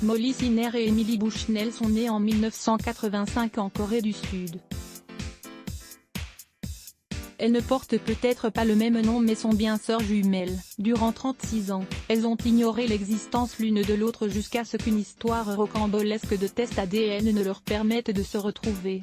Molly Siner et Emily Bushnell sont nées en 1985 en Corée du Sud. Elles ne portent peut-être pas le même nom mais sont bien sœurs jumelles. Durant 36 ans, elles ont ignoré l'existence l'une de l'autre jusqu'à ce qu'une histoire rocambolesque de tests ADN ne leur permette de se retrouver.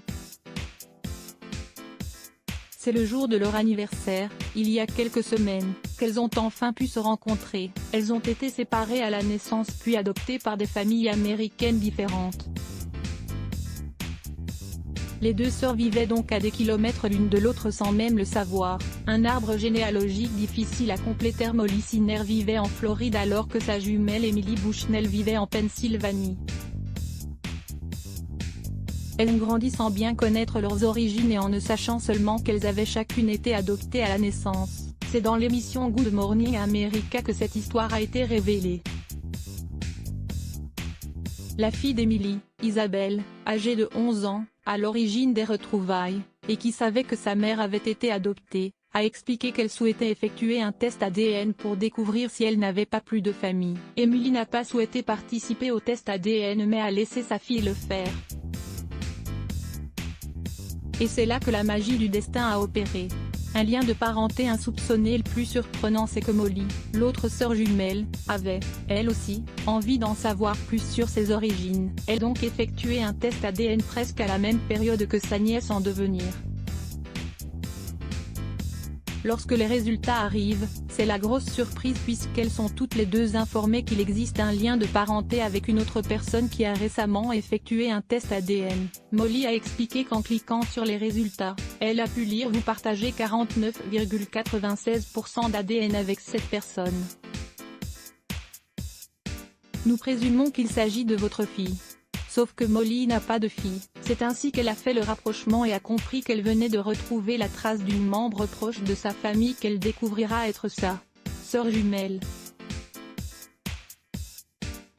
C'est le jour de leur anniversaire, il y a quelques semaines, qu'elles ont enfin pu se rencontrer. Elles ont été séparées à la naissance puis adoptées par des familles américaines différentes. Les deux sœurs vivaient donc à des kilomètres l'une de l'autre sans même le savoir. Un arbre généalogique difficile à compléter. Molly Siner vivait en Floride alors que sa jumelle Emily Bushnell vivait en Pennsylvanie. Elles ont grandi sans bien connaître leurs origines et en ne sachant seulement qu'elles avaient chacune été adoptées à la naissance. C'est dans l'émission Good Morning America que cette histoire a été révélée. La fille d'Emily, Isabelle, âgée de 11 ans, à l'origine des retrouvailles, et qui savait que sa mère avait été adoptée, a expliqué qu'elle souhaitait effectuer un test ADN pour découvrir si elle n'avait pas plus de famille. Emily n'a pas souhaité participer au test ADN mais a laissé sa fille le faire. Et c'est là que la magie du destin a opéré. Un lien de parenté insoupçonné. Le plus surprenant c'est que Molly, l'autre sœur jumelle, avait, elle aussi, envie d'en savoir plus sur ses origines. Elle a donc effectué un test ADN presque à la même période que sa nièce en devenir. Lorsque les résultats arrivent, c'est la grosse surprise puisqu'elles sont toutes les deux informées qu'il existe un lien de parenté avec une autre personne qui a récemment effectué un test ADN. Molly a expliqué qu'en cliquant sur les résultats, elle a pu lire « Vous partagez 49,96% d'ADN avec cette personne. Nous présumons qu'il s'agit de votre fille. » Sauf que Molly n'a pas de fille, c'est ainsi qu'elle a fait le rapprochement et a compris qu'elle venait de retrouver la trace d'une membre proche de sa famille qu'elle découvrira être sa sœur jumelle.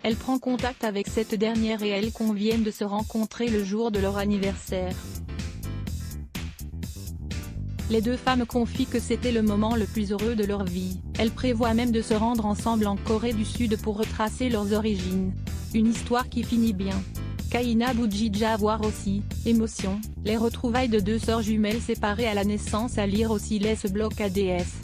Elle prend contact avec cette dernière et elles conviennent de se rencontrer le jour de leur anniversaire. Les deux femmes confient que c'était le moment le plus heureux de leur vie. Elles prévoient même de se rendre ensemble en Corée du Sud pour retracer leurs origines. Une histoire qui finit bien. Kaina Boudjidja à voir aussi, émotion, les retrouvailles de deux sœurs jumelles séparées à la naissance à lire aussi les blocs ADS.